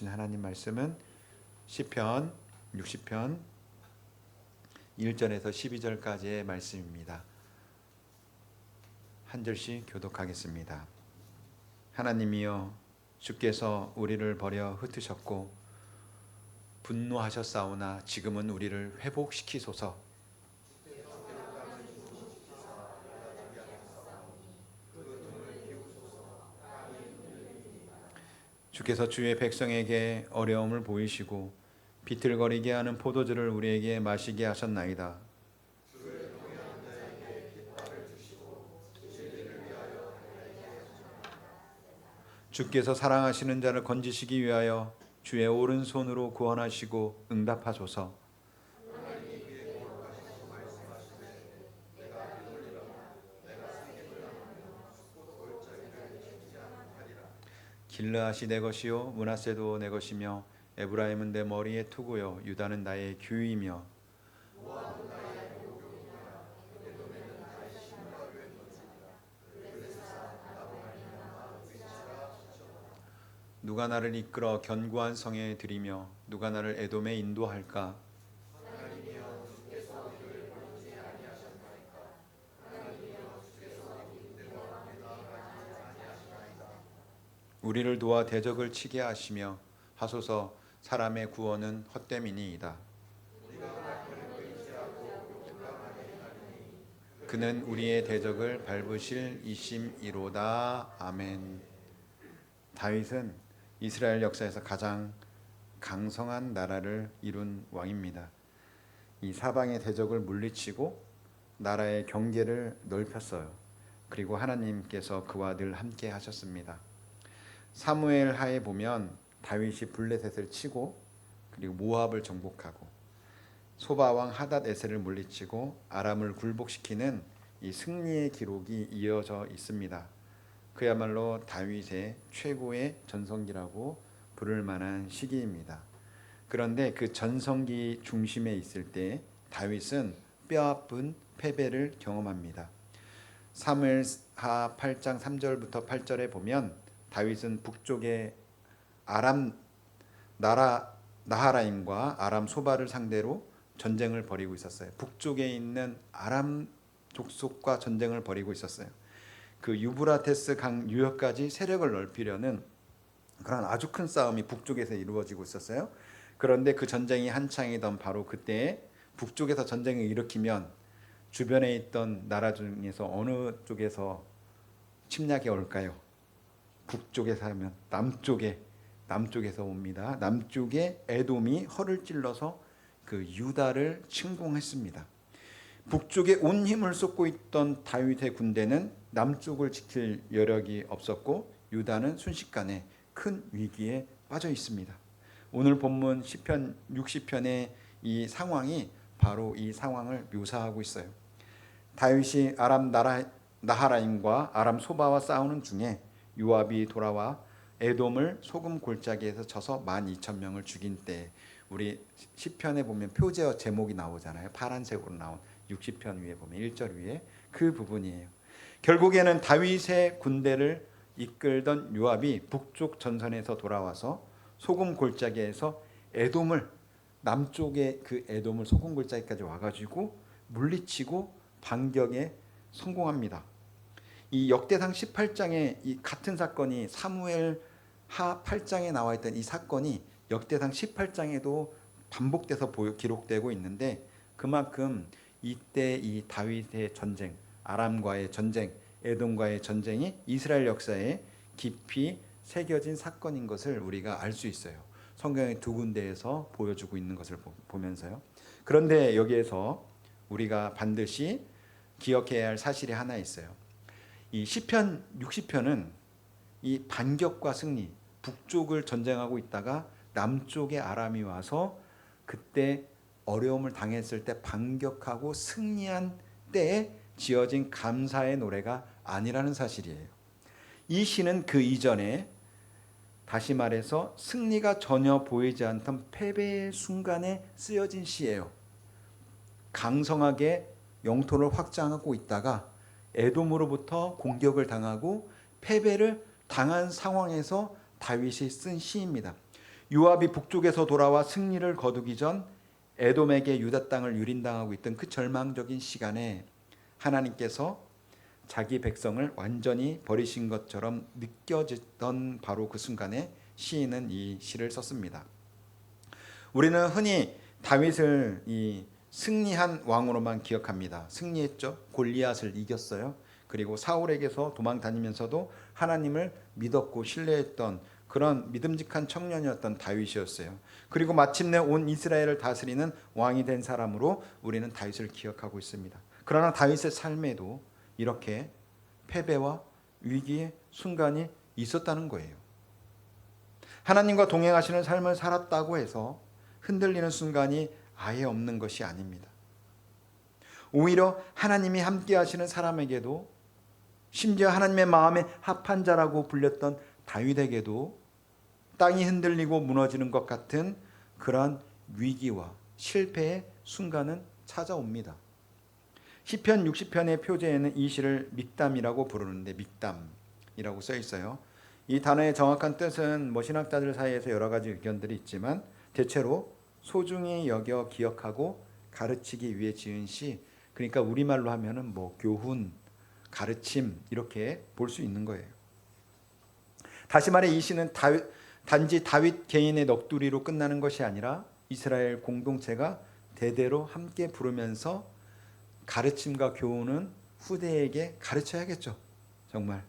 주신 하나님 말씀은 시편 60편 1절에서 12절까지의 말씀입니다. 한 절씩 교독하겠습니다. 하나님이여, 주께서 우리를 버려 흩으셨고 분노하셨사오나 지금은 우리를 회복시키소서. 주께서 주의 백성에게 어려움을 보이시고 비틀거리게 하는 포도주를 우리에게 마시게 하셨나이다. 주께서 사랑하시는 자를 건지시기 위하여 주의 오른손으로 구원하시고 응답하소서. 길르앗이 내 것이요 므낫세도 내 것이며 에브라임은 내 머리의 투구요 유다는 나의 규이며 누가 나를 이끌어 견고한 성에 들이며 누가 나를 에돔에 인도할까? 우리를 도와 대적을 치게 하시며 하소서. 사람의 구원은 헛됨이니이다. 그는 우리의 대적을 밟으실 이심이로다. 아멘. 다윗은 이스라엘 역사에서 가장 강성한 나라를 이룬 왕입니다. 이 사방의 대적을 물리치고 나라의 경계를 넓혔어요. 그리고 하나님께서 그와 늘 함께 하셨습니다. 사무엘 하에 보면 다윗이 블레셋을 치고 그리고 모압을 정복하고 소바왕 하닷에셀을 물리치고 아람을 굴복시키는 이 승리의 기록이 이어져 있습니다. 그야말로 다윗의 최고의 전성기라고 부를 만한 시기입니다. 그런데 그 전성기 중심에 있을 때 다윗은 뼈아픈 패배를 경험합니다. 사무엘하 8장 3절부터 8절에 보면 다윗은 북쪽의 아람 나하라임과 아람 소바를 상대로 전쟁을 벌이고 있었어요. 북쪽에 있는 아람 족속과 전쟁을 벌이고 있었어요. 그 유브라테스 강 유역까지 세력을 넓히려는 그런 아주 큰 싸움이 북쪽에서 이루어지고 있었어요. 그런데 그 전쟁이 한창이던 바로 그때 북쪽에서 전쟁을 일으키면 주변에 있던 나라 중에서 어느 쪽에서 침략이 올까요? 북쪽에서 하면 남쪽에서 옵니다. 남쪽에 에돔이 허를 찔러서 그 유다를 침공했습니다. 북쪽에 온 힘을 쏟고 있던 다윗의 군대는 남쪽을 지킬 여력이 없었고 유다는 순식간에 큰 위기에 빠져 있습니다. 오늘 본문 시편 60편의 이 상황이 바로 이 상황을 묘사하고 있어요. 다윗이 아람 나하라임과 아람 소바와 싸우는 중에 요압이 돌아와 에돔을 소금 골짜기에서 쳐서 12,000명을 죽인 때, 우리 시편에 보면 표제어 제목이 나오잖아요. 파란색으로 나온 60편 위에 보면 1절 위에 그 부분이에요. 결국에는 다윗의 군대를 이끌던 요압이 북쪽 전선에서 돌아와서 소금 골짜기에서 에돔을, 남쪽의 그 에돔을 소금 골짜기까지 와가지고 물리치고 반격에 성공합니다. 이 역대상 18장에 이 같은 사건이 사무엘 하 8장에 나와 있던 이 사건이 역대상 18장에도 반복돼서 기록되고 있는데, 그만큼 이때 이 다윗의 전쟁, 아람과의 전쟁, 에돔과의 전쟁이 이스라엘 역사에 깊이 새겨진 사건인 것을 우리가 알 수 있어요. 성경의 두 군데에서 보여주고 있는 것을 보면서요. 그런데 여기에서 우리가 반드시 기억해야 할 사실이 하나 있어요. 이 시편 60편은 이 반격과 승리, 북쪽을 전쟁하고 있다가 남쪽에 아람이 와서 그때 어려움을 당했을 때 반격하고 승리한 때에 지어진 감사의 노래가 아니라는 사실이에요. 이 시는 그 이전에, 다시 말해서 승리가 전혀 보이지 않던 패배의 순간에 쓰여진 시예요. 강성하게 영토를 확장하고 있다가 에돔으로부터 공격을 당하고 패배를 당한 상황에서 다윗이 쓴 시입니다. 요압이 북쪽에서 돌아와 승리를 거두기 전 에돔에게 유다 땅을 유린당하고 있던 그 절망적인 시간에 하나님께서 자기 백성을 완전히 버리신 것처럼 느껴졌던 바로 그 순간에 시인은 이 시를 썼습니다. 우리는 흔히 다윗을 이 승리한 왕으로만 기억합니다. 승리했죠. 골리앗을 이겼어요. 그리고 사울에게서 도망 다니면서도 하나님을 믿었고 신뢰했던 그런 믿음직한 청년이었던 다윗이었어요. 그리고 마침내 온 이스라엘을 다스리는 왕이 된 사람으로 우리는 다윗을 기억하고 있습니다. 그러나 다윗의 삶에도 이렇게 패배와 위기의 순간이 있었다는 거예요. 하나님과 동행하시는 삶을 살았다고 해서 흔들리는 순간이 아예 없는 것이 아닙니다. 오히려 하나님이 함께 하시는 사람에게도, 심지어 하나님의 마음에 합한 자라고 불렸던 다윗에게도 땅이 흔들리고 무너지는 것 같은 그러한 위기와 실패의 순간은 찾아옵니다. 시편 60편의 표제에는 이 시를 믹담이라고 부르는데, 믹담이라고 써 있어요. 이 단어의 정확한 뜻은 신학자들 사이에서 여러 가지 의견들이 있지만 대체로 소중히 여겨 기억하고 가르치기 위해 지은 시, 그러니까 우리말로 하면은 교훈, 가르침 이렇게 볼 수 있는 거예요. 다시 말해 이 시는 단지 다윗 개인의 넋두리로 끝나는 것이 아니라 이스라엘 공동체가 대대로 함께 부르면서 가르침과 교훈은 후대에게 가르쳐야겠죠. 정말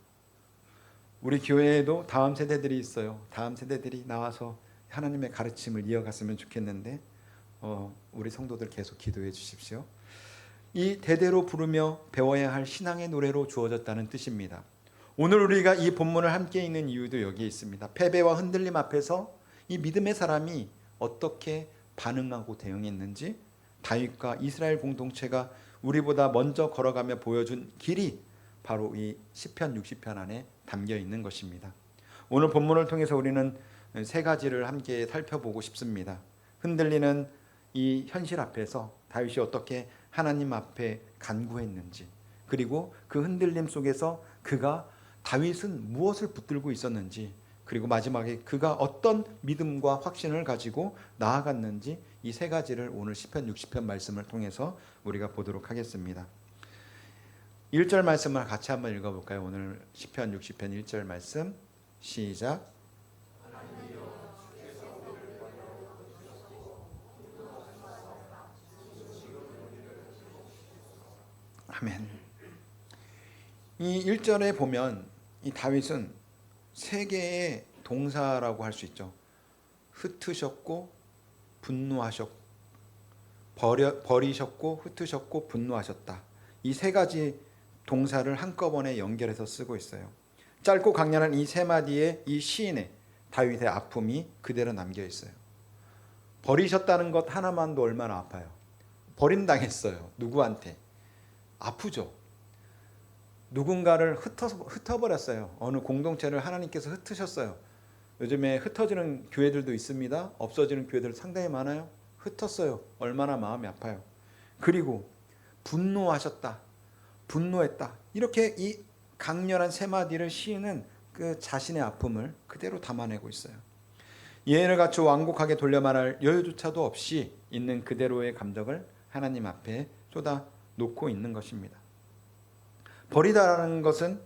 우리 교회에도 다음 세대들이 있어요. 다음 세대들이 나와서 하나님의 가르침을 이어갔으면 좋겠는데 우리 성도들 계속 기도해 주십시오. 이 대대로 부르며 배워야 할 신앙의 노래로 주어졌다는 뜻입니다. 오늘 우리가 이 본문을 함께 읽는 이유도 여기에 있습니다. 패배와 흔들림 앞에서 이 믿음의 사람이 어떻게 반응하고 대응했는지, 다윗과 이스라엘 공동체가 우리보다 먼저 걸어가며 보여준 길이 바로 이 시편 60편 안에 담겨 있는 것입니다. 오늘 본문을 통해서 우리는 세 가지를 함께 살펴보고 싶습니다. 흔들리는 이 현실 앞에서 다윗이 어떻게 하나님 앞에 간구했는지, 그리고 그 흔들림 속에서 다윗은 무엇을 붙들고 있었는지, 그리고 마지막에 그가 어떤 믿음과 확신을 가지고 나아갔는지, 이 세 가지를 오늘 시편 60편 말씀을 통해서 우리가 보도록 하겠습니다. 1절 말씀을 같이 한번 읽어볼까요? 오늘 시편 60편 1절 말씀 시작. 아멘. 이 1절에 보면 이 다윗은 세 개의 동사라고 할 수 있죠. 흩으셨고 분노하셨고, 버리셨고 흩으셨고 분노하셨다. 이 세 가지 동사를 한꺼번에 연결해서 쓰고 있어요. 짧고 강렬한 이 세 마디의 이 시인의 다윗의 아픔이 그대로 남겨 있어요. 버리셨다는 것 하나만도 얼마나 아파요. 버림당했어요. 누구한테? 아프죠. 누군가를 흩어버렸어요. 어느 공동체를 하나님께서 흩으셨어요. 요즘에 흩어지는 교회들도 있습니다. 없어지는 교회들 상당히 많아요. 흩었어요. 얼마나 마음이 아파요. 그리고 분노하셨다. 분노했다. 이렇게 이 강렬한 세 마디를 시인은 그 자신의 아픔을 그대로 담아내고 있어요. 예를 갖추어 완곡하게 돌려 말할 여유조차도 없이 있는 그대로의 감정을 하나님 앞에 쏟아 놓고 있는 것입니다. 버리다라는 것은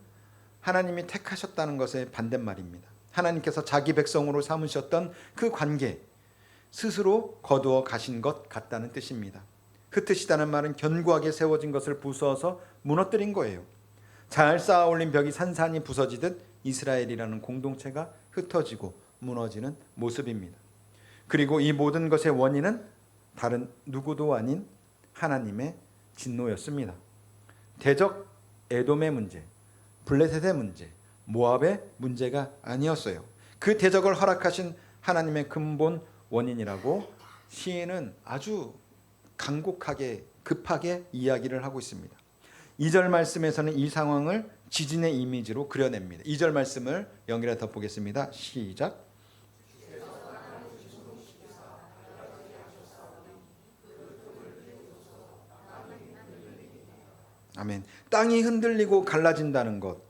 하나님이 택하셨다는 것의 반대말입니다. 하나님께서 자기 백성으로 삼으셨던 그 관계 스스로 거두어 가신 것 같다는 뜻입니다. 흩으시다는 말은 견고하게 세워진 것을 부수어서 무너뜨린 거예요. 잘 쌓아 올린 벽이 산산이 부서지듯 이스라엘이라는 공동체가 흩어지고 무너지는 모습입니다. 그리고 이 모든 것의 원인은 다른 누구도 아닌 하나님의 진노였습니다. 대적 에돔의 문제, 블레셋의 문제, 모압의 문제가 아니었어요. 그 대적을 허락하신 하나님의 근본 원인이라고 시인은 아주 간곡하게 급하게 이야기를 하고 있습니다. 2절 말씀에서는 이 상황을 지진의 이미지로 그려냅니다. 2절 말씀을 연결해서 보겠습니다. 시작. 아멘. 땅이 흔들리고 갈라진다는 것,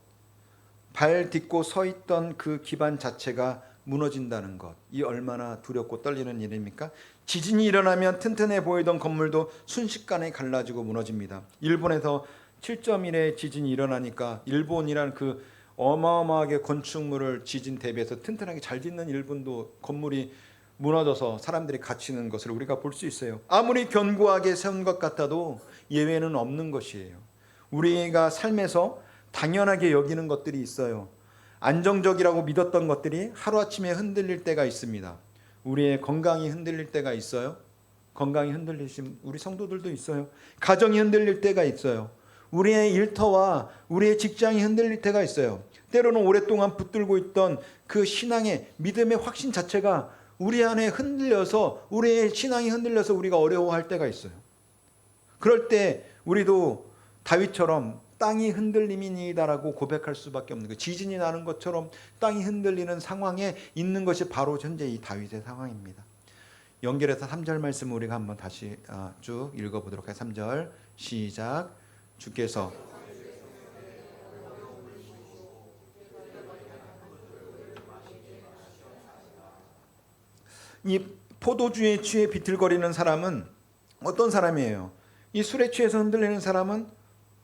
발 딛고 서 있던 그 기반 자체가 무너진다는 것, 이 얼마나 두렵고 떨리는 일입니까? 지진이 일어나면 튼튼해 보이던 건물도 순식간에 갈라지고 무너집니다. 일본에서 7.1의 지진이 일어나니까 일본이란 그 어마어마하게 건축물을 지진 대비해서 튼튼하게 잘 짓는 일본도 건물이 무너져서 사람들이 갇히는 것을 우리가 볼 수 있어요. 아무리 견고하게 세운 것 같아도 예외는 없는 것이에요. 우리가 삶에서 당연하게 여기는 것들이 있어요. 안정적이라고 믿었던 것들이 하루아침에 흔들릴 때가 있습니다. 우리의 건강이 흔들릴 때가 있어요. 건강이 흔들리신 우리 성도들도 있어요. 가정이 흔들릴 때가 있어요. 우리의 일터와 우리의 직장이 흔들릴 때가 있어요. 때로는 오랫동안 붙들고 있던 그 신앙의 믿음의 확신 자체가 우리 안에 흔들려서, 우리의 신앙이 흔들려서 우리가 어려워할 때가 있어요. 그럴 때 우리도 다윗처럼 땅이 흔들림이니이다라고 고백할 수밖에 없는 거예요. 지진이 나는 것처럼 땅이 흔들리는 상황에 있는 것이 바로 현재 이 다윗의 상황입니다. 연결해서 3절 말씀 우리가 한번 다시 쭉 읽어보도록 할게요. 3절 시작. 주께서 이 포도주에 취해 비틀거리는 사람은 어떤 사람이에요? 이 술에 취해서 흔들리는 사람은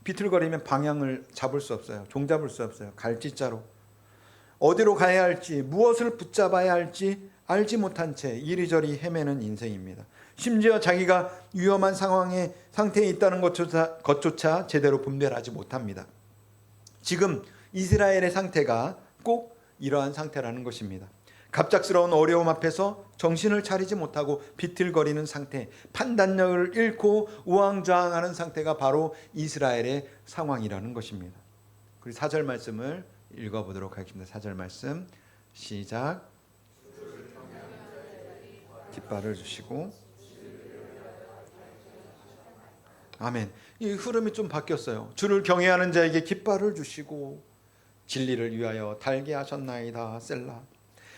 비틀거리면 방향을 잡을 수 없어요. 종잡을 수 없어요. 갈지자로 어디로 가야 할지, 무엇을 붙잡아야 할지 알지 못한 채 이리저리 헤매는 인생입니다. 심지어 자기가 위험한 상태에 있다는 것조차 제대로 분별하지 못합니다. 지금 이스라엘의 상태가 꼭 이러한 상태라는 것입니다. 갑작스러운 어려움 앞에서 정신을 차리지 못하고 비틀거리는 상태, 판단력을 잃고 우왕좌왕하는 상태가 바로 이스라엘의 상황이라는 것입니다. 그리고 4절 말씀을 읽어보도록 하겠습니다. 4절 말씀 시작. 깃발을 주시고. 아멘. 이 흐름이 좀 바뀌었어요. 주를 경외하는 자에게 깃발을 주시고 진리를 위하여 달게 하셨나이다. 셀라.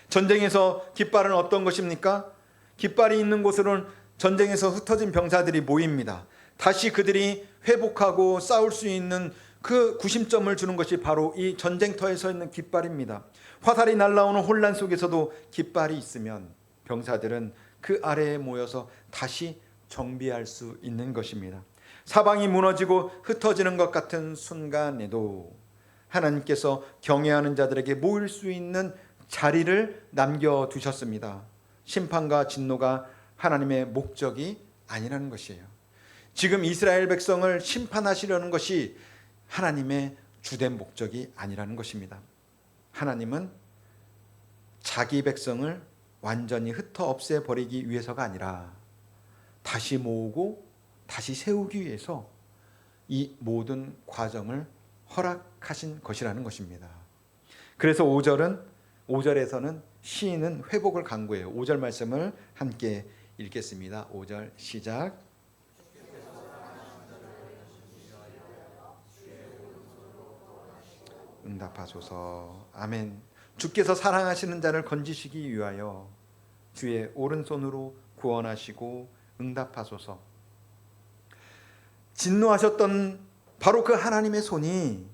전쟁에서 깃발은 어떤 것입니까? 깃발이 있는 곳으로는 전쟁에서 흩어진 병사들이 모입니다. 다시 그들이 회복하고 싸울 수 있는 그 구심점을 주는 것이 바로 이 전쟁터에 서 있는 깃발입니다. 화살이 날아오는 혼란 속에서도 깃발이 있으면 병사들은 그 아래에 모여서 다시 정비할 수 있는 것입니다. 사방이 무너지고 흩어지는 것 같은 순간에도 하나님께서 경외하는 자들에게 모일 수 있는 자리를 남겨두셨습니다. 심판과 진노가 하나님의 목적이 아니라는 것이에요. 지금 이스라엘 백성을 심판하시려는 것이 하나님의 주된 목적이 아니라는 것입니다. 하나님은 자기 백성을 완전히 흩어 없애버리기 위해서가 아니라 다시 모으고 다시 세우기 위해서 이 모든 과정을 허락하신 것이라는 것입니다. 그래서 5절에서는 시인은 회복을 간구해요. 5절 말씀을 함께 읽겠습니다. 5절 시작. 응답하소서. 아멘. 주께서 사랑하시는 자를 건지시기 위하여 주의 오른손으로 구원하시고 응답하소서. 진노하셨던 바로 그 하나님의 손이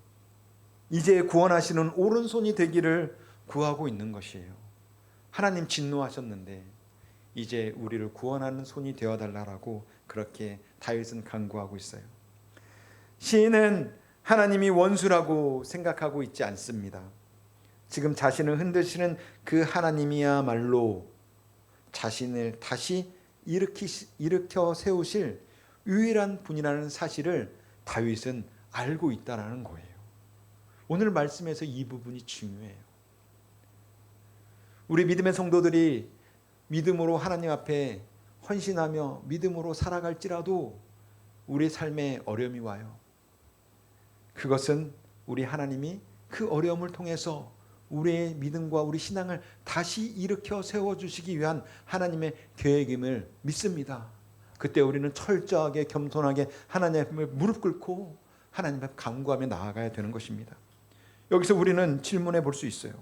이제 구원하시는 오른손이 되기를 구하고 있는 것이에요. 하나님 진노하셨는데 이제 우리를 구원하는 손이 되어달라고 그렇게 다윗은 간구하고 있어요. 시인은 하나님이 원수라고 생각하고 있지 않습니다. 지금 자신을 흔드시는 그 하나님이야말로 자신을 다시 일으켜 세우실 유일한 분이라는 사실을 다윗은 알고 있다는 거예요. 오늘 말씀에서 이 부분이 중요해요. 우리 믿음의 성도들이 믿음으로 하나님 앞에 헌신하며 믿음으로 살아갈지라도 우리 삶에 어려움이 와요. 그것은 우리 하나님이 그 어려움을 통해서 우리의 믿음과 우리 신앙을 다시 일으켜 세워주시기 위한 하나님의 계획임을 믿습니다. 그때 우리는 철저하게 겸손하게 하나님 앞에 무릎 꿇고 하나님 앞에 간구하며 나아가야 되는 것입니다. 여기서 우리는 질문해 볼 수 있어요.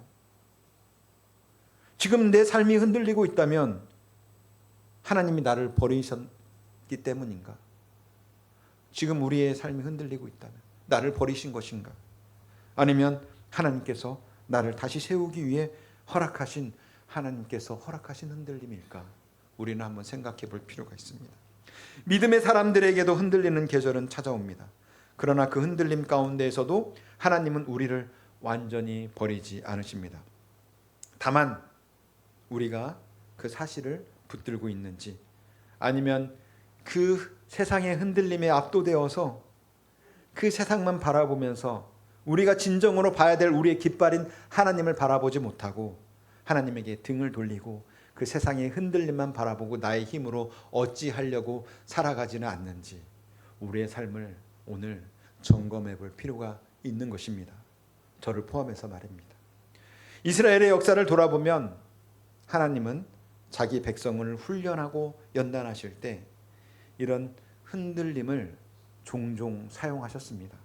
지금 내 삶이 흔들리고 있다면 하나님이 나를 버리셨기 때문인가? 지금 우리의 삶이 흔들리고 있다면 나를 버리신 것인가? 아니면 하나님께서 나를 다시 세우기 위해 허락하신 하나님께서 허락하신 흔들림일까? 우리는 한번 생각해 볼 필요가 있습니다. 믿음의 사람들에게도 흔들리는 계절은 찾아옵니다. 그러나 그 흔들림 가운데에서도 하나님은 우리를 완전히 버리지 않으십니다. 다만 우리가 그 사실을 붙들고 있는지, 아니면 그 세상의 흔들림에 압도되어서 그 세상만 바라보면서 우리가 진정으로 봐야 될 우리의 깃발인 하나님을 바라보지 못하고 하나님에게 등을 돌리고 그 세상의 흔들림만 바라보고 나의 힘으로 어찌하려고 살아가지는 않는지, 우리의 삶을 오늘 점검해 볼 필요가 있는 것입니다. 저를 포함해서 말입니다. 이스라엘의 역사를 돌아보면 하나님은 자기 백성을 훈련하고 연단하실 때 이런 흔들림을 종종 사용하셨습니다.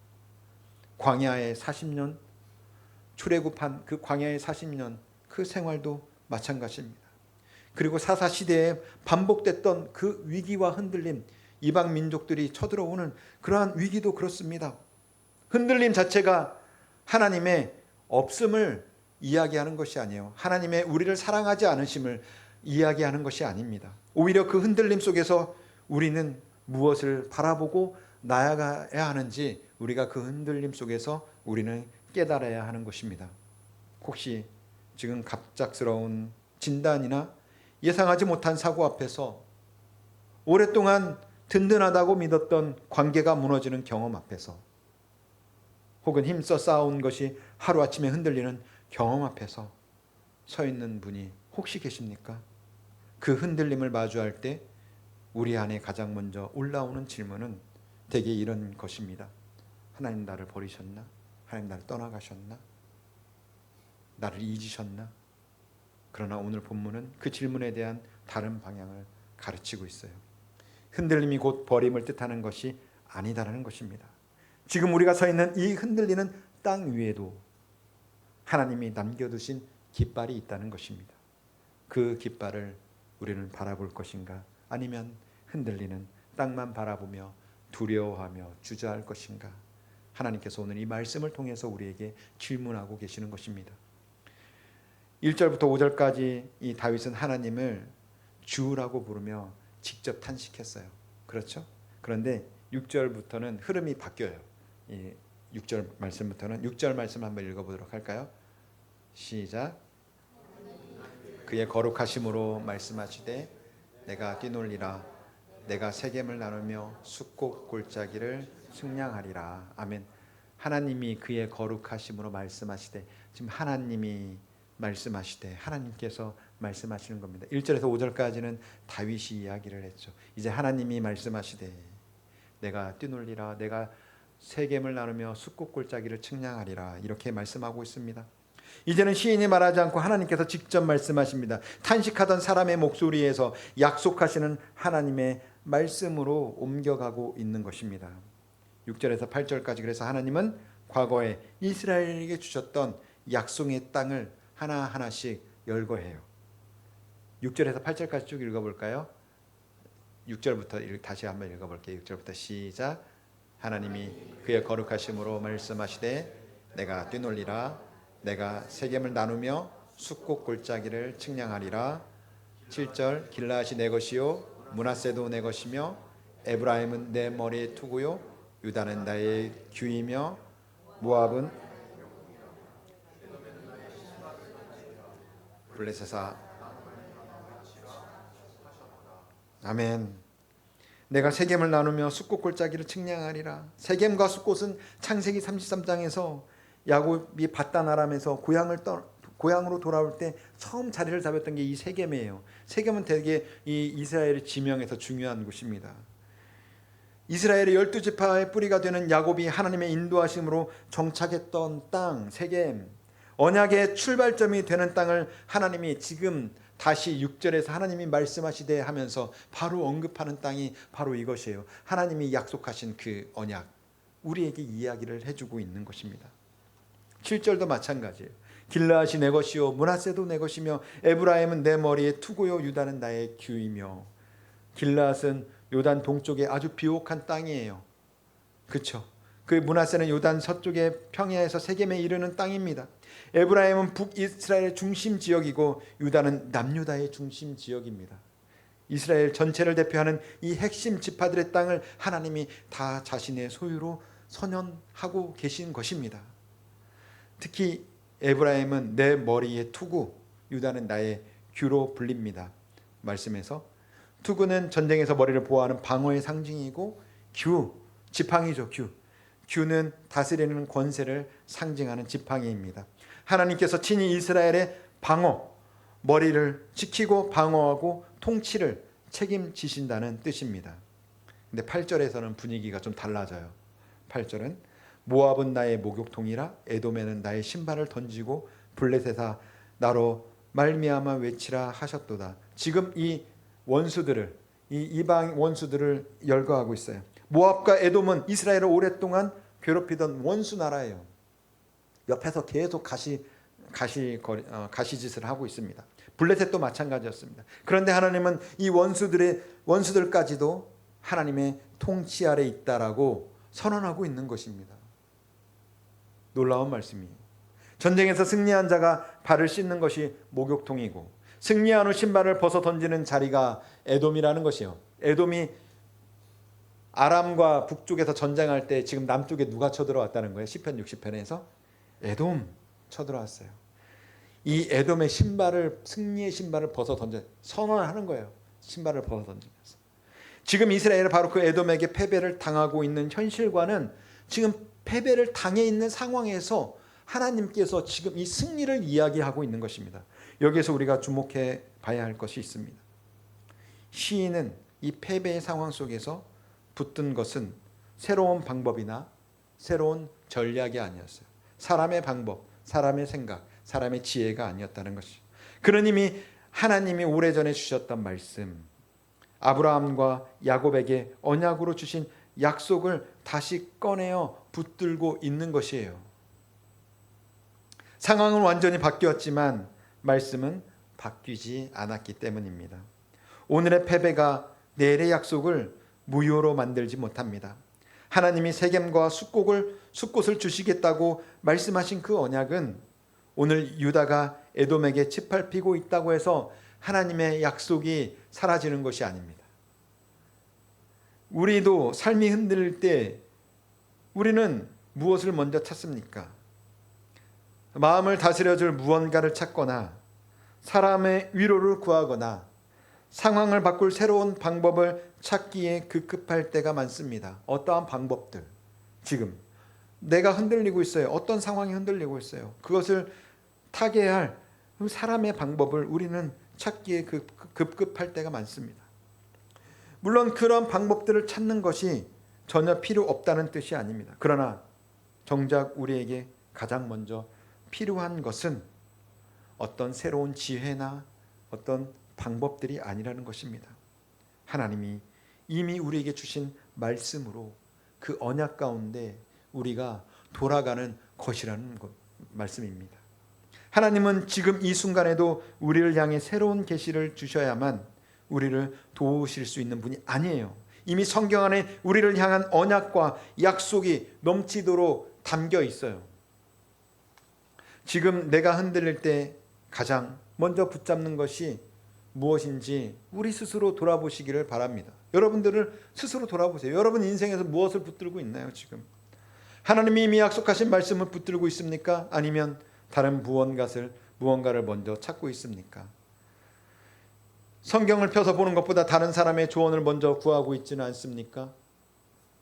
광야의 40년, 출애굽한 그 광야의 40년 그 생활도 마찬가지입니다. 그리고 사사시대에 반복됐던 그 위기와 흔들림, 이방 민족들이 쳐들어오는 그러한 위기도 그렇습니다. 흔들림 자체가 하나님의 없음을 이야기하는 것이 아니에요. 하나님의 우리를 사랑하지 않으심을 이야기하는 것이 아닙니다. 오히려 그 흔들림 속에서 우리는 무엇을 바라보고 나아가야 하는지, 우리가 그 흔들림 속에서 우리는 깨달아야 하는 것입니다. 혹시 지금 갑작스러운 진단이나 예상하지 못한 사고 앞에서 오랫동안 든든하다고 믿었던 관계가 무너지는 경험 앞에서, 혹은 힘써 쌓아온 것이 하루아침에 흔들리는 경험 앞에서 서 있는 분이 혹시 계십니까? 그 흔들림을 마주할 때 우리 안에 가장 먼저 올라오는 질문은 대개 이런 것입니다. 하나님 나를 버리셨나? 하나님 나를 떠나가셨나? 나를 잊으셨나? 그러나 오늘 본문은 그 질문에 대한 다른 방향을 가르치고 있어요. 흔들림이 곧 버림을 뜻하는 것이 아니다라는 것입니다. 지금 우리가 서 있는 이 흔들리는 땅 위에도 하나님이 남겨두신 깃발이 있다는 것입니다. 그 깃발을 우리는 바라볼 것인가? 아니면 흔들리는 땅만 바라보며 두려워하며 주저할 것인가? 하나님께서 오늘 이 말씀을 통해서 우리에게 질문하고 계시는 것입니다. 1절부터 5절까지 이 다윗은 하나님을 주라고 부르며 직접 탄식했어요. 그렇죠? 그런데 6절부터는 흐름이 바뀌어요. 이 6절 말씀부터는 6절 말씀 한번 읽어보도록 할까요? 시작. 그의 거룩하심으로 말씀하시되 내가 뛰놀리라. 내가 세겜을 나누며 숫꽃 골짜기를 측량하리라. 아멘. 하나님이 그의 거룩하심으로 말씀하시되, 지금 하나님이 말씀하시되 하나님께서 말씀하시는 겁니다. 1절에서 5절까지는 다윗이 이야기를 했죠. 이제 하나님이 말씀하시되 내가 뛰놀리라. 내가 세겜을 나누며 숫꽃 골짜기를 측량하리라. 이렇게 말씀하고 있습니다. 이제는 시인이 말하지 않고 하나님께서 직접 말씀하십니다. 탄식하던 사람의 목소리에서 약속하시는 하나님의 말씀으로 옮겨가고 있는 것입니다. 6절에서 8절까지 그래서 하나님은 과거에 이스라엘에게 주셨던 약속의 땅을 하나하나씩 열거해요. 6절에서 8절까지 쭉 읽어볼까요? 6절부터 다시 한번 읽어볼게요. 6절부터 시작. 하나님이 그의 거룩하심으로 말씀하시되 내가 뛰놀리라. 내가 세겜을 나누며 숫꽃 골짜기를 측량하리라. 7절 길라앗이 내 것이요 므낫세도 내 것이며 에브라임은 내 머리의 투구요 유다는 나의 규이며 모압은 블레셋아. 아멘. 내가 세겜을 나누며 숫꽃 골짜기를 측량하리라. 세겜과 숫꽃은 창세기 33장에서 야곱이 밧단 아람에서 고향으로 돌아올 때 처음 자리를 잡았던 게 이 세겜이에요. 세겜은 되게 이 이스라엘의 지명에서 중요한 곳입니다. 이스라엘의 12지파의 뿌리가 되는 야곱이 하나님의 인도하심으로 정착했던 땅 세겜, 언약의 출발점이 되는 땅을 하나님이 지금 다시 6절에서 하나님이 말씀하시되 하면서 바로 언급하는 땅이 바로 이것이에요. 하나님이 약속하신 그 언약, 우리에게 이야기를 해주고 있는 것입니다. 7절도 마찬가지예요. 길라앗이 내 것이요 므낫세도 내 것이며 에브라임은 내 머리의 투구요 유다는 나의 규이며. 길라앗은 요단 동쪽에 아주 비옥한 땅이에요. 그렇죠? 그 므낫세는 요단 서쪽의 평야에서 세겜에 이르는 땅입니다. 에브라임은 북이스라엘의 중심 지역이고 유다는 남유다의 중심 지역입니다. 이스라엘 전체를 대표하는 이 핵심 지파들의 땅을 하나님이 다 자신의 소유로 선언하고 계신 것입니다. 특히 에브라임은 내 머리의 투구, 유다는 나의 규로 불립니다. 말씀에서 투구는 전쟁에서 머리를 보호하는 방어의 상징이고 규, 지팡이죠. 규는 다스리는 권세를 상징하는 지팡이입니다. 하나님께서 친히 이스라엘의 방어, 머리를 지키고 방어하고 통치를 책임지신다는 뜻입니다. 근데 8절에서는 분위기가 좀 달라져요. 8절은 모압은 나의 목욕통이라 에돔에는 나의 신발을 던지고 블레셋아 나로 말미암아 외치라 하셨도다. 지금 이 원수들을, 이 이방 원수들을 열거하고 있어요. 모압과 에돔은 이스라엘을 오랫동안 괴롭히던 원수 나라예요. 옆에서 계속 가시짓을 하고 있습니다. 블레셋도 마찬가지였습니다. 그런데 하나님은 이 원수들까지도 하나님의 통치 아래 있다라고 선언하고 있는 것입니다. 놀라운 말씀이에요. 전쟁에서 승리한 자가 발을 씻는 것이 목욕통이고 승리한 후 신발을 벗어 던지는 자리가 에돔이라는 것이요. 에돔이 아람과 북쪽에서 전쟁할 때 지금 남쪽에 누가 쳐들어왔다는 거예요? 시편 60편에서 에돔 쳐들어왔어요. 이 에돔의 신발을, 승리의 신발을 벗어 던져 선언하는 거예요. 신발을 벗어 던지면서. 지금 이스라엘은 바로 그 에돔에게 패배를 당하고 있는 현실과는 지금 패배를 당해 있는 상황에서 하나님께서 지금 이 승리를 이야기하고 있는 것입니다. 여기에서 우리가 주목해 봐야 할 것이 있습니다. 시인은 이 패배의 상황 속에서 붙든 것은 새로운 방법이나 새로운 전략이 아니었어요. 사람의 방법, 사람의 생각, 사람의 지혜가 아니었다는 것이죠. 그는 이미 하나님이 오래전에 주셨던 말씀, 아브라함과 야곱에게 언약으로 주신 약속을 다시 꺼내어 붙들고 있는 것이에요. 상황은 완전히 바뀌었지만 말씀은 바뀌지 않았기 때문입니다. 오늘의 패배가 내일의 약속을 무효로 만들지 못합니다. 하나님이 세겜과 숫곳을 주시겠다고 말씀하신 그 언약은 오늘 유다가 에돔에게 짓밟히고 있다고 해서 하나님의 약속이 사라지는 것이 아닙니다. 우리도 삶이 흔들릴 때 우리는 무엇을 먼저 찾습니까? 마음을 다스려줄 무언가를 찾거나 사람의 위로를 구하거나 상황을 바꿀 새로운 방법을 찾기에 급급할 때가 많습니다. 어떠한 방법들, 지금 내가 흔들리고 있어요. 어떤 상황이 흔들리고 있어요. 그것을 타개할 사람의 방법을 우리는 찾기에 급급할 때가 많습니다. 물론 그런 방법들을 찾는 것이 전혀 필요 없다는 뜻이 아닙니다. 그러나 정작 우리에게 가장 먼저 필요한 것은 어떤 새로운 지혜나 어떤 방법들이 아니라는 것입니다. 하나님이 이미 우리에게 주신 말씀으로 그 언약 가운데 우리가 돌아가는 것이라는 말씀입니다. 하나님은 지금 이 순간에도 우리를 향해 새로운 계시를 주셔야만 우리를 도우실 수 있는 분이 아니에요. 이미 성경 안에 우리를 향한 언약과 약속이 넘치도록 담겨 있어요. 지금 내가 흔들릴 때 가장 먼저 붙잡는 것이 무엇인지 우리 스스로 돌아보시기를 바랍니다. 여러분들을 스스로 돌아보세요. 여러분 인생에서 무엇을 붙들고 있나요? 지금 하나님이 이미 약속하신 말씀을 붙들고 있습니까? 아니면 다른 무언가를 먼저 찾고 있습니까? 성경을 펴서 보는 것보다 다른 사람의 조언을 먼저 구하고 있지는 않습니까?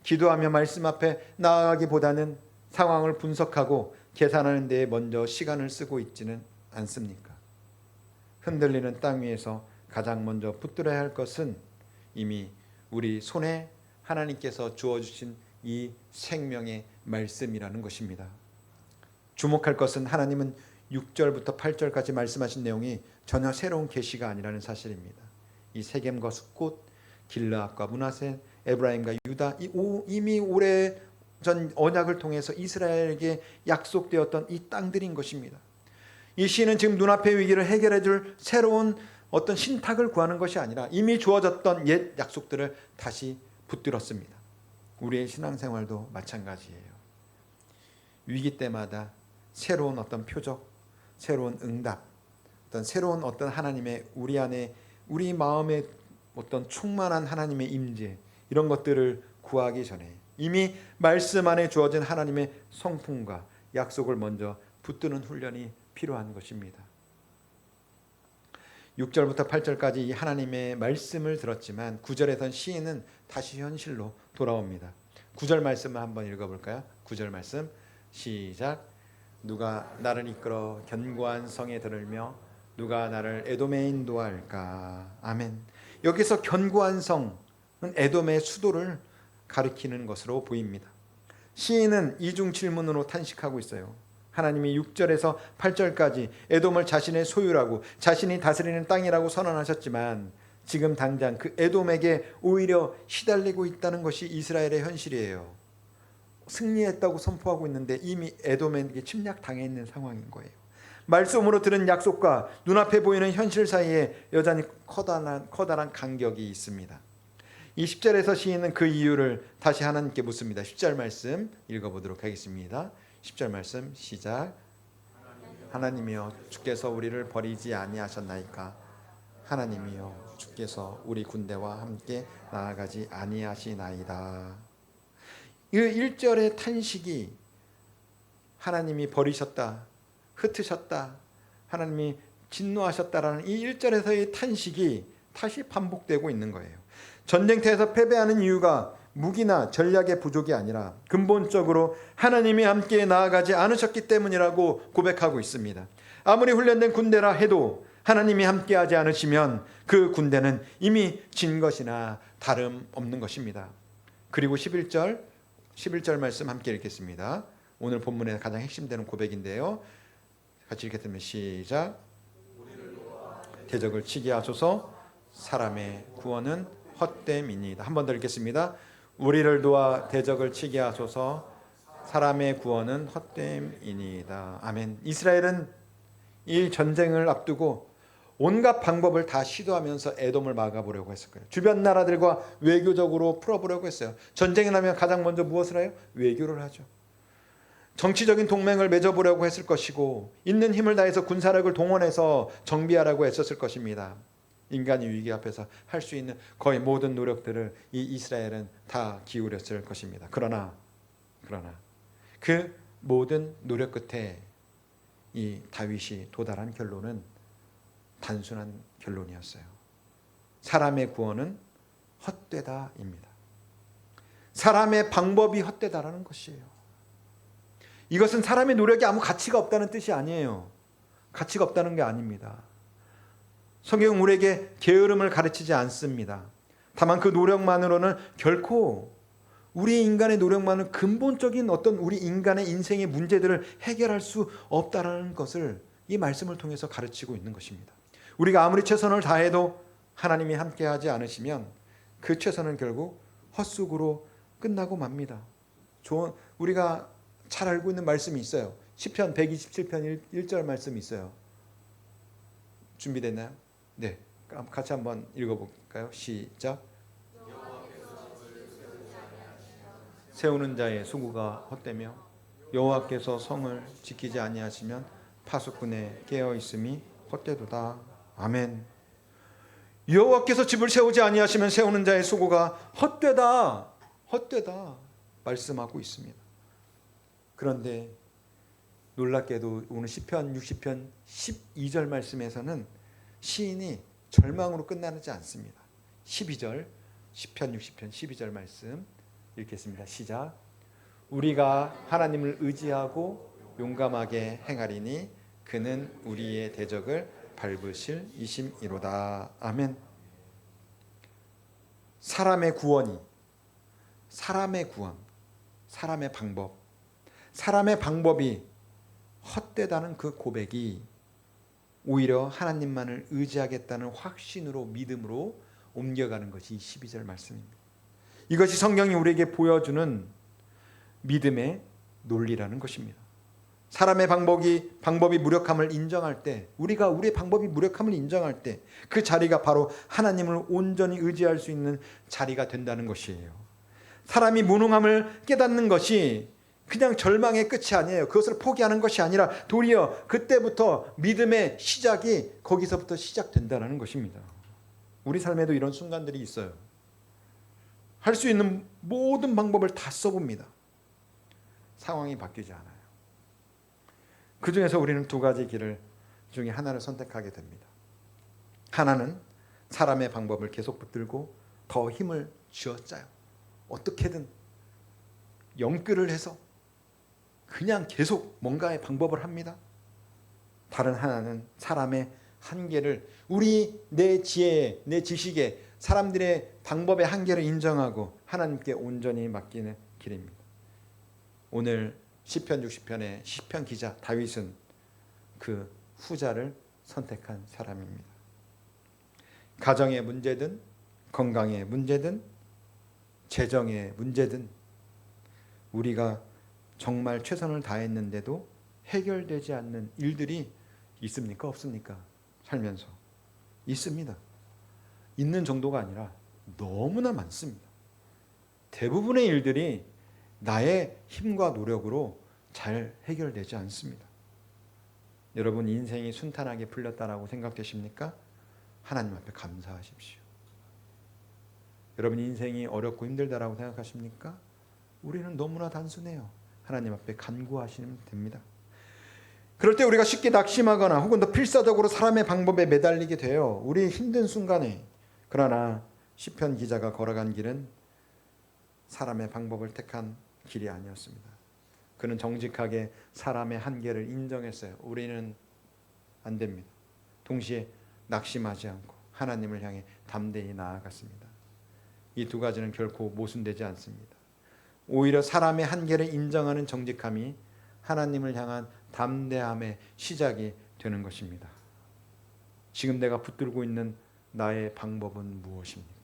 기도하며 말씀 앞에 나아가기보다는 상황을 분석하고 계산하는 데에 먼저 시간을 쓰고 있지는 않습니까? 흔들리는 땅 위에서 가장 먼저 붙들어야 할 것은 이미 우리 손에 하나님께서 주어주신 이 생명의 말씀이라는 것입니다. 주목할 것은 하나님은 6절부터 8절까지 말씀하신 내용이 전혀 새로운 계시가 아니라는 사실입니다. 이 세겜과 숫곳, 길르앗과 므낫세, 에브라임과 유다, 이미 오래전 언약을 통해서 이스라엘에게 약속되었던 이 땅들인 것입니다. 이 시는 지금 눈앞의 위기를 해결해 줄 새로운 어떤 신탁을 구하는 것이 아니라 이미 주어졌던 옛 약속들을 다시 붙들었습니다. 우리의 신앙생활도 마찬가지예요. 위기 때마다 새로운 어떤 표적, 새로운 응답, 어떤 새로운 어떤 하나님의 우리 안에 우리 마음에 어떤 충만한 하나님의 임재, 이런 것들을 구하기 전에 이미 말씀 안에 주어진 하나님의 성품과 약속을 먼저 붙드는 훈련이 필요한 것입니다. 6절부터 8절까지 이 하나님의 말씀을 들었지만 9절에선 시인은 다시 현실로 돌아옵니다. 9절 말씀을 한번 읽어볼까요? 9절 말씀 시작. 누가 나를 이끌어 견고한 성에 들으며 누가 나를 에돔에 인도할까. 아멘. 여기서 견고한 성은 에돔의 수도를 가리키는 것으로 보입니다. 시인은 이중 질문으로 탄식하고 있어요. 하나님이 6절에서 8절까지 에돔을 자신의 소유라고 자신이 다스리는 땅이라고 선언하셨지만 지금 당장 그 에돔에게 오히려 시달리고 있다는 것이 이스라엘의 현실이에요. 승리했다고 선포하고 있는데 이미 에돔에게 침략당해 있는 상황인 거예요. 말씀으로 들은 약속과 눈앞에 보이는 현실 사이에 여전히 커다란 간격이 있습니다. 이 10절에서 시인은 그 이유를 다시 하나님께 묻습니다. 10절 말씀 읽어보도록 하겠습니다. 10절 말씀 시작. 하나님이여 주께서 우리를 버리지 아니하셨나이까. 하나님이여 주께서 우리 군대와 함께 나아가지 아니하시나이다. 이 1절의 탄식이 하나님이 버리셨다, 흩으셨다, 하나님이 진노하셨다라는 이 1절에서의 탄식이 다시 반복되고 있는 거예요. 전쟁터에서 패배하는 이유가 무기나 전략의 부족이 아니라 근본적으로 하나님이 함께 나아가지 않으셨기 때문이라고 고백하고 있습니다. 아무리 훈련된 군대라 해도 하나님이 함께하지 않으시면 그 군대는 이미 진 것이나 다름없는 것입니다. 그리고 11절 말씀 함께 읽겠습니다. 오늘 본문의 가장 핵심되는 고백인데요. 같이 읽겠습니다. 시작. 대적을 치게 하소서. 사람의 구원은 헛됨이니이다. 한 번 더 읽겠습니다. 우리를 도와 대적을 치게 하소서. 사람의 구원은 헛됨이니이다. 아멘. 이스라엘은 이 전쟁을 앞두고 온갖 방법을 다 시도하면서 에돔을 막아보려고 했을 거예요. 주변 나라들과 외교적으로 풀어보려고 했어요. 전쟁이 나면 가장 먼저 무엇을 해요? 외교를 하죠. 정치적인 동맹을 맺어보려고 했을 것이고 있는 힘을 다해서 군사력을 동원해서 정비하라고 했었을 것입니다. 인간의 위기 앞에서 할 수 있는 거의 모든 노력들을 이 이스라엘은 다 기울였을 것입니다. 그러나 그 모든 노력 끝에 이 다윗이 도달한 결론은 단순한 결론이었어요. 사람의 구원은 헛되다입니다. 사람의 방법이 헛되다라는 것이에요. 이것은 사람의 노력이 아무 가치가 없다는 뜻이 아니에요. 가치가 없다는 게 아닙니다. 성경은 우리에게 게으름을 가르치지 않습니다. 다만 그 노력만으로는 결코 우리 인간의 노력만은 근본적인 어떤 우리 인간의 인생의 문제들을 해결할 수 없다라는 것을 이 말씀을 통해서 가르치고 있는 것입니다. 우리가 아무리 최선을 다해도 하나님이 함께하지 않으시면 그 최선은 결국 헛수고로 끝나고 맙니다. 우리가 잘 알고 있는 말씀이 있어요. 시편 127편 1절 말씀이 있어요. 준비됐나요? 네, 같이 한번 읽어볼까요? 시작. 세우는 자의 수고가 헛되며 여호와께서 성을 지키지 아니하시면 파수꾼의 깨어 있음이 헛되도다. 아멘. 여호와께서 집을 세우지 아니하시면 세우는 자의 수고가 헛되다 말씀하고 있습니다. 그런데 놀랍게도 오늘 시편 60편 12절 말씀에서는 시인이 절망으로 끝나지 않습니다. 12절 시편 60편 12절 말씀 읽겠습니다. 시작. 우리가 하나님을 의지하고 용감하게 행하리니 그는 우리의 대적을 밟으실 이심이로다. 아멘. 사람의 구원이 사람의 구원, 사람의 방법이 헛되다는 그 고백이 오히려 하나님만을 의지하겠다는 확신으로 믿음으로 옮겨가는 것이 12절 말씀입니다. 이것이 성경이 우리에게 보여주는 믿음의 논리라는 것입니다. 사람의 방법이 무력함을 인정할 때, 우리가 우리의 방법이 무력함을 인정할 때 그 자리가 바로 하나님을 온전히 의지할 수 있는 자리가 된다는 것이에요. 사람이 무능함을 깨닫는 것이 그냥 절망의 끝이 아니에요. 그것을 포기하는 것이 아니라 도리어 그때부터 믿음의 시작이 거기서부터 시작된다는 것입니다. 우리 삶에도 이런 순간들이 있어요. 할 수 있는 모든 방법을 다 써봅니다. 상황이 바뀌지 않아요. 그 중에서 우리는 두 가지 길을 중에 하나를 선택하게 됩니다. 하나는 사람의 방법을 계속 붙들고 더 힘을 쥐어짜요. 어떻게든 영끌을 해서 그냥 계속 뭔가의 방법을 합니다. 다른 하나는 사람의 한계를 내 지혜에, 내 지식에 사람들의 방법의 한계를 인정하고 하나님께 온전히 맡기는 길입니다. 오늘 시편 60편의 시편 기자 다윗은 그 후자를 선택한 사람입니다. 가정의 문제든 건강의 문제든 재정의 문제든 우리가 정말 최선을 다했는데도 해결되지 않는 일들이 있습니까? 없습니까? 살면서 있습니다. 있는 정도가 아니라 너무나 많습니다. 대부분의 일들이 나의 힘과 노력으로 잘 해결되지 않습니다. 여러분 인생이 순탄하게 풀렸다라고 생각되십니까? 하나님 앞에 감사하십시오. 여러분 인생이 어렵고 힘들다라고 생각하십니까? 우리는 너무나 단순해요. 하나님 앞에 간구하시면 됩니다. 그럴 때 우리가 쉽게 낙심하거나 혹은 더 필사적으로 사람의 방법에 매달리게 돼요. 우리 힘든 순간에. 그러나 시편 기자가 걸어간 길은 사람의 방법을 택한 길이 아니었습니다. 그는 정직하게 사람의 한계를 인정했어요. 우리는 안 됩니다. 동시에 낙심하지 않고 하나님을 향해 담대히 나아갔습니다. 이 두 가지는 결코 모순되지 않습니다. 오히려 사람의 한계를 인정하는 정직함이 하나님을 향한 담대함의 시작이 되는 것입니다. 지금 내가 붙들고 있는 나의 방법은 무엇입니까?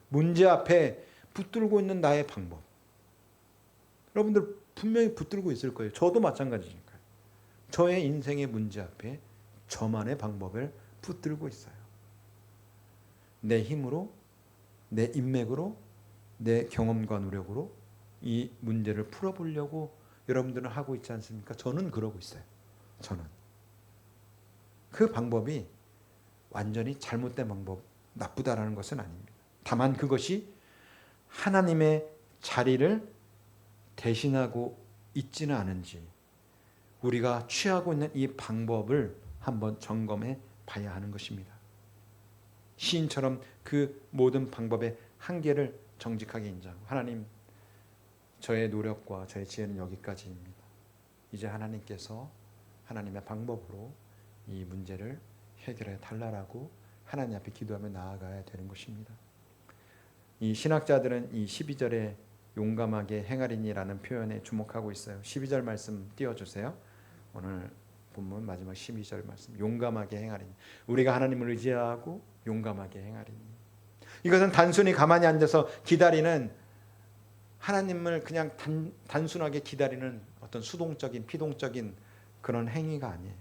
문제 앞에 붙들고 있는 나의 방법. 여러분들 분명히 붙들고 있을 거예요. 저도 마찬가지니까요. 저의 인생의 문제 앞에 저만의 방법을 붙들고 있어요. 내 힘으로, 내 인맥으로, 내 경험과 노력으로 이 문제를 풀어보려고 여러분들은 하고 있지 않습니까? 저는 그러고 있어요. 저는. 그 방법이 완전히 잘못된 방법, 나쁘다라는 것은 아닙니다. 다만 그것이 하나님의 자리를 대신하고 있지는 않은지 우리가 취하고 있는 이 방법을 한번 점검해 봐야 하는 것입니다. 시인처럼 그 모든 방법의 한계를 정직하게 인정하고 하나님, 저의 노력과 저의 지혜는 여기까지입니다. 이제 하나님께서 하나님의 방법으로 이 문제를 해결해 달라고 하나님 앞에 기도하며 나아가야 되는 것입니다. 이 신학자들은 이 12절에 용감하게 행하리니라는 표현에 주목하고 있어요. 12절 말씀 띄워주세요. 오늘 본문 마지막 12절 말씀. 용감하게 행하리니. 우리가 하나님을 의지하고 용감하게 행하리니. 이것은 단순히 가만히 앉아서 기다리는, 하나님을 그냥 단순하게 기다리는 어떤 수동적인 피동적인 그런 행위가 아니에요.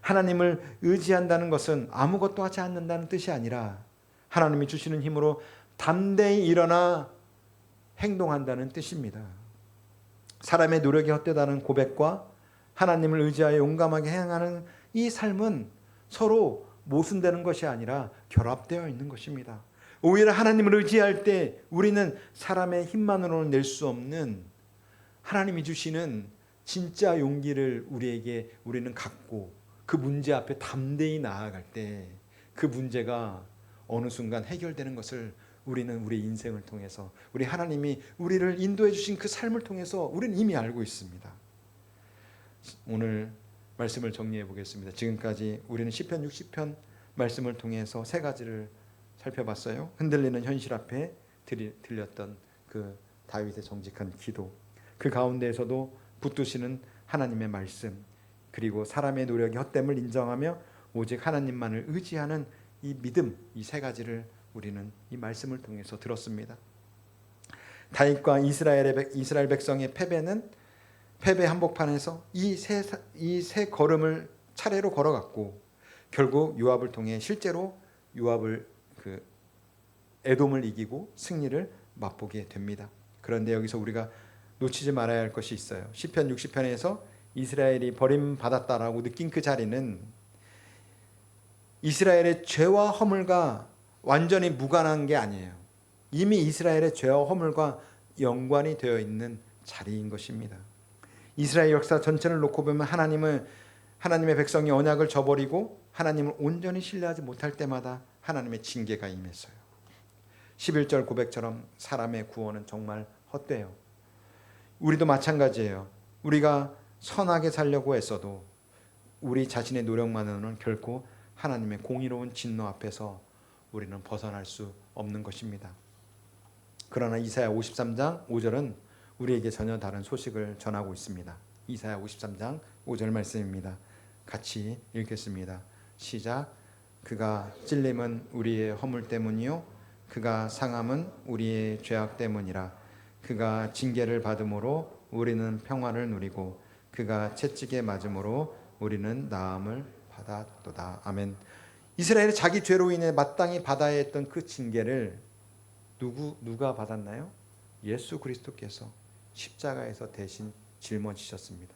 하나님을 의지한다는 것은 아무것도 하지 않는다는 뜻이 아니라 하나님이 주시는 힘으로 담대히 일어나 행동한다는 뜻입니다. 사람의 노력이 헛되다는 고백과 하나님을 의지하여 용감하게 행하는 이 삶은 서로 모순되는 것이 아니라 결합되어 있는 것입니다. 오히려 하나님을 의지할 때 우리는 사람의 힘만으로는 낼 수 없는 하나님이 주시는 진짜 용기를 우리는 갖고 그 문제 앞에 담대히 나아갈 때 그 문제가 어느 순간 해결되는 것을 우리는 우리 인생을 통해서, 우리 하나님이 우리를 인도해 주신 그 삶을 통해서 우리는 이미 알고 있습니다. 오늘 말씀을 정리해 보겠습니다. 지금까지 우리는 시편 60편 말씀을 통해서 세 가지를 살펴봤어요. 흔들리는 현실 앞에 들렸던 그 다윗의 정직한 기도, 그 가운데에서도 붙드시는 하나님의 말씀, 그리고 사람의 노력이 헛됨을 인정하며 오직 하나님만을 의지하는 이 믿음, 이 세 가지를 우리는 이 말씀을 통해서 들었습니다. 다윗과 이스라엘 백성의 패배 한복판에서 이 세 걸음을 차례로 걸어갔고 결국 요압을 통해 실제로 요압을 에돔을 이기고 승리를 맛보게 됩니다. 그런데 여기서 우리가 놓치지 말아야 할 것이 있어요. 시편 60편에서 이스라엘이 버림받았다라고 느낀 그 자리는 이스라엘의 죄와 허물과 완전히 무관한 게 아니에요. 이미 이스라엘의 죄와 허물과 연관이 되어 있는 자리인 것입니다. 이스라엘 역사 전체를 놓고 보면 하나님의 백성이 언약을 저버리고 하나님을 온전히 신뢰하지 못할 때마다 하나님의 징계가 임했어요. 11절 고백처럼 사람의 구원은 정말 헛되요. 우리도 마찬가지예요. 우리가 선하게 살려고 애써도 우리 자신의 노력만으로는 결코 하나님의 공의로운 진노 앞에서 우리는 벗어날 수 없는 것입니다. 그러나 이사야 53장 5절은 우리에게 전혀 다른 소식을 전하고 있습니다. 이사야 53장 5절 말씀입니다. 같이 읽겠습니다. 시작. 그가 찔림은 우리의 허물 때문이요 그가 상함은 우리의 죄악 때문이라. 그가 징계를 받음으로 우리는 평화를 누리고 그가 채찍에 맞음으로 우리는 나음을 받았도다. 아멘. 이스라엘이 자기 죄로 인해 마땅히 받아야 했던 그 징계를 누가 받았나요? 예수 그리스도께서 십자가에서 대신 짊어지셨습니다.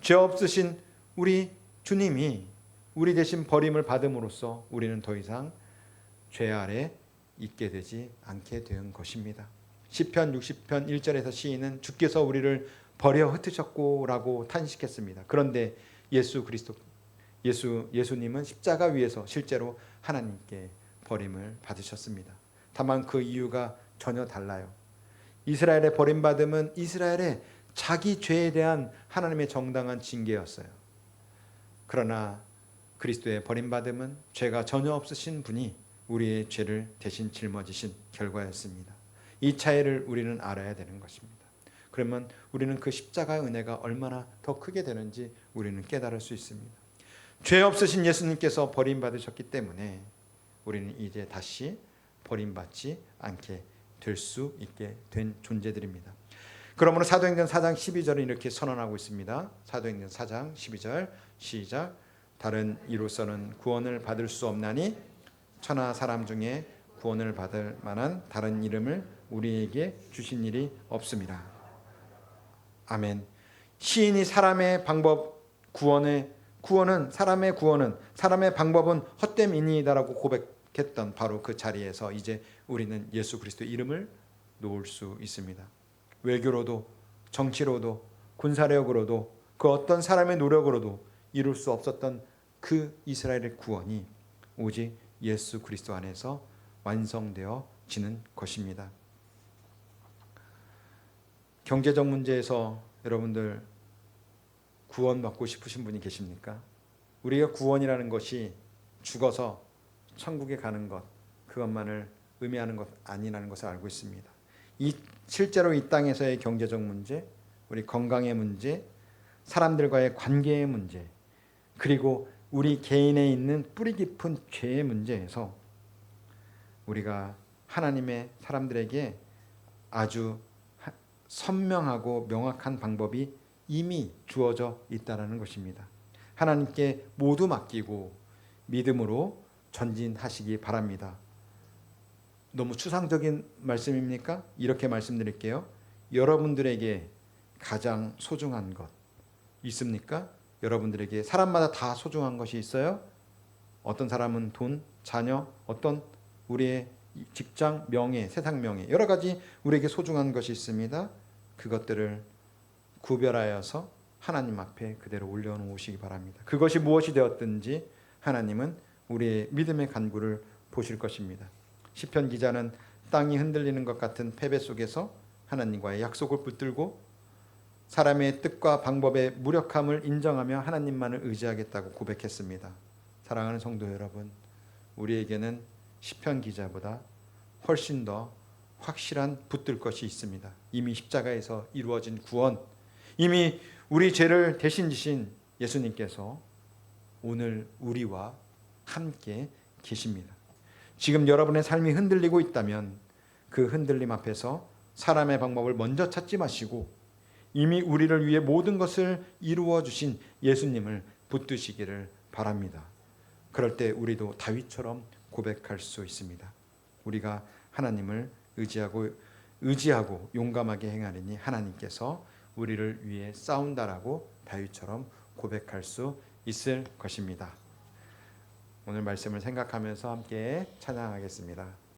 죄 없으신 우리 주님이 우리 대신 버림을 받음으로써 우리는 더 이상 죄 아래 있게 되지 않게 된 것입니다. 시편 60편 1절에서 시인은 주께서 우리를 버려 흩으셨고라고 탄식했습니다. 그런데 예수님은 십자가 위에서 실제로 하나님께 버림을 받으셨습니다. 다만 그 이유가 전혀 달라요. 이스라엘의 버림받음은 이스라엘의 자기 죄에 대한 하나님의 정당한 징계였어요. 그러나 그리스도의 버림받음은 죄가 전혀 없으신 분이 우리의 죄를 대신 짊어지신 결과였습니다. 이 차이를 우리는 알아야 되는 것입니다. 그러면 우리는 그 십자가의 은혜가 얼마나 더 크게 되는지 우리는 깨달을 수 있습니다. 죄 없으신 예수님께서 버림받으셨기 때문에 우리는 이제 다시 버림받지 않게 될 수 있게 된 존재들입니다. 그러므로 사도행전 4장 12절은 이렇게 선언하고 있습니다. 사도행전 4장 12절 시작. 다른 이로서는 구원을 받을 수 없나니 천하 사람 중에 구원을 받을 만한 다른 이름을 우리에게 주신 일이 없습니다. 아멘. 시인이 사람의 사람의 방법은 헛됨이니이다라고 고백했던 바로 그 자리에서 이제 우리는 예수 그리스도의 이름을 놓을 수 있습니다. 외교로도 정치로도 군사력으로도 그 어떤 사람의 노력으로도 이룰 수 없었던 그 이스라엘의 구원이 오직 예수 그리스도 안에서 완성되어지는 것입니다. 경제적 문제에서 여러분들 구원받고 싶으신 분이 계십니까? 우리가 구원이라는 것이 죽어서 천국에 가는 것, 그것만을 의미하는 것 아니라는 것을 알고 있습니다. 실제로 이 땅에서의 경제적 문제, 우리 건강의 문제, 사람들과의 관계의 문제, 그리고 우리 개인에 있는 뿌리 깊은 죄의 문제에서 우리가 하나님의 사람들에게 아주 선명하고 명확한 방법이 이미 주어져 있다는 것입니다. 하나님께 모두 맡기고 믿음으로 전진하시기 바랍니다. 너무 추상적인 말씀입니까? 이렇게 말씀드릴게요. 여러분들에게 가장 소중한 것 있습니까? 여러분들에게 사람마다 다 소중한 것이 있어요. 어떤 사람은 돈, 자녀, 어떤 우리의 직장, 명예, 세상 명예, 여러 가지 우리에게 소중한 것이 있습니다. 그것들을 구별하여서 하나님 앞에 그대로 올려놓으시기 바랍니다. 그것이 무엇이 되었든지 하나님은 우리의 믿음의 간구를 보실 것입니다. 시편 기자는 땅이 흔들리는 것 같은 패배 속에서 하나님과의 약속을 붙들고 사람의 뜻과 방법의 무력함을 인정하며 하나님만을 의지하겠다고 고백했습니다. 사랑하는 성도 여러분, 우리에게는 시편 기자보다 훨씬 더 확실한 붙들 것이 있습니다. 이미 십자가에서 이루어진 구원, 이미 우리 죄를 대신 지신 예수님께서 오늘 우리와 함께 계십니다. 지금 여러분의 삶이 흔들리고 있다면 그 흔들림 앞에서 사람의 방법을 먼저 찾지 마시고 이미 우리를 위해 모든 것을 이루어 주신 예수님을 붙드시기를 바랍니다. 그럴 때 우리도 다윗처럼 고백할 수 있습니다. 우리가 하나님을 의지하고 의지하고 용감하게 행하리니 하나님께서 우리를 위해 싸운다라고 다윗처럼 고백할 수 있을 것입니다. 오늘 말씀을 생각하면서 함께 찬양하겠습니다.